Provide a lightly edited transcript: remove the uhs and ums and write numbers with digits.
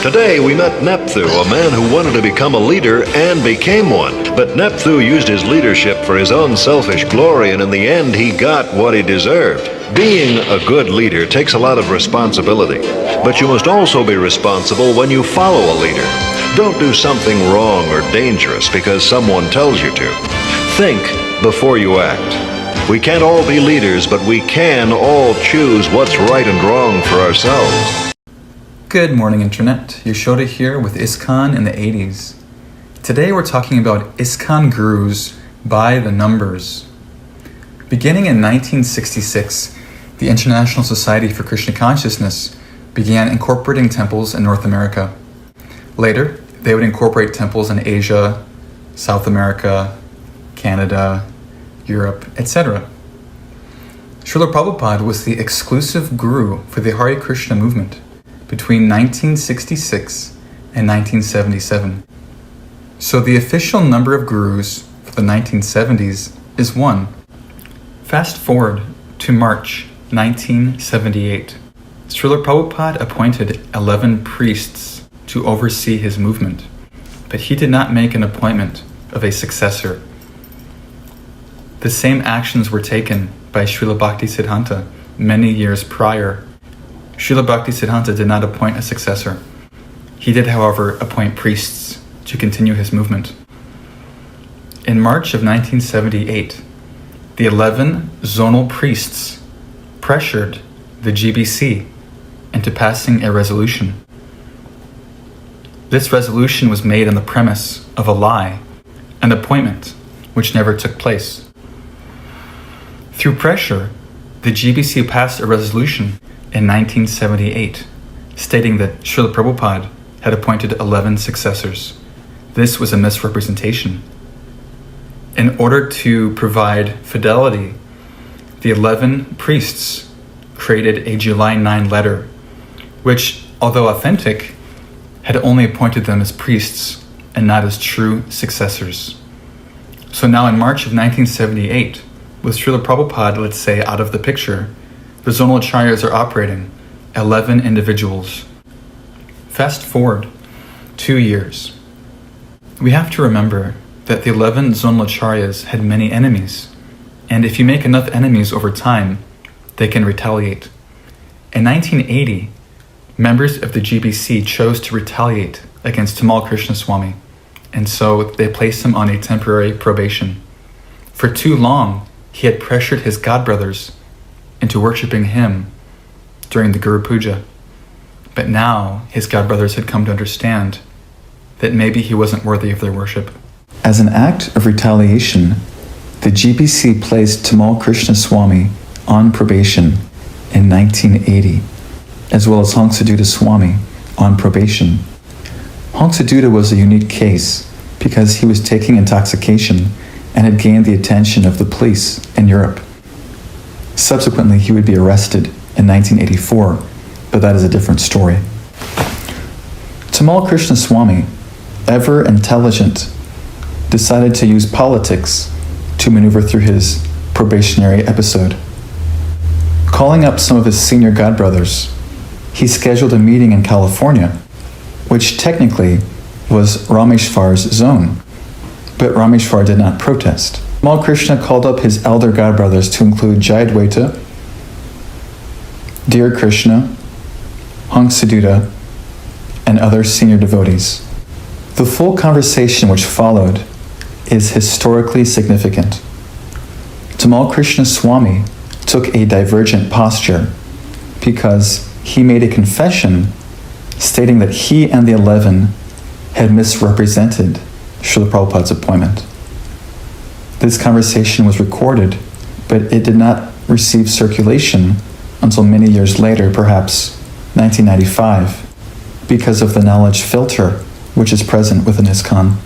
Today we met Nepthu, a man who wanted to become a leader and became one. But Nepthu used his leadership for his own selfish glory, and in the end he got what he deserved. Being a good leader takes a lot of responsibility, but you must also be responsible when you follow a leader. Don't do something wrong or dangerous because someone tells you to. Think before you act. We can't all be leaders, but we can all choose what's right and wrong for ourselves. Good morning, Internet. Yashoda here with ISKCON in the 80s. Today we're talking about ISKCON gurus by the numbers. Beginning in 1966, the International Society for Krishna Consciousness began incorporating temples in North America. Later, they would incorporate temples in Asia, South America, Canada, Europe, etc. Srila Prabhupada was the exclusive guru for the Hare Krishna movement between 1966 and 1977. So the official number of gurus for the 1970s is 1. Fast forward to March 1978. Srila Prabhupada appointed 11 priests to oversee his movement, but he did not make an appointment of a successor. The same actions were taken by Srila Bhaktisiddhanta many years prior. Srila Bhaktisiddhanta did not appoint a successor. He did, however, appoint priests to continue his movement. In March of 1978, the 11 zonal priests pressured the GBC into passing a resolution. This resolution was made on the premise of a lie, an appointment which never took place. Through pressure, the GBC passed a resolution in 1978 stating that Srila Prabhupada had appointed 11 successors. This was a misrepresentation. In order to provide fidelity, the 11 priests created a July 9 letter, which, although authentic, had only appointed them as priests and not as true successors. So now in March of 1978, with Srila Prabhupada, let's say, out of the picture, the zonal acharyas are operating 11 individuals. Fast forward 2 years. We have to remember that the 11 zonal acharyas had many enemies, and if you make enough enemies over time, they can retaliate. In 1980, members of the GBC chose to retaliate against Tamal Krishnaswamy, and so they placed him on a temporary probation. For too long, he had pressured his godbrothers into worshipping him during the Guru Puja. But now his godbrothers had come to understand that maybe he wasn't worthy of their worship. As an act of retaliation, the GBC placed Tamal Krishnaswamy on probation in 1980, as well as Hangsaduta Swami on probation. Hangsaduta was a unique case because he was taking intoxication and had gained the attention of the police in Europe. Subsequently, he would be arrested in 1984, but that is a different story. Tamal Krishnaswamy, ever intelligent, decided to use politics to maneuver through his probationary episode. Calling up some of his senior godbrothers, he scheduled a meeting in California, which technically was Rameshwar's zone, but Rameshwar did not protest. Tamal Krishna called up his elder godbrothers to include Jayadvaita, Dear Krishna, Hangsaduta, and other senior devotees. The full conversation which followed is historically significant. Tamal Krishnaswamy took a divergent posture because he made a confession stating that he and the 11 had misrepresented Srila Prabhupada's appointment. This conversation was recorded, but it did not receive circulation until many years later, perhaps 1995, because of the knowledge filter which is present within ISKCON.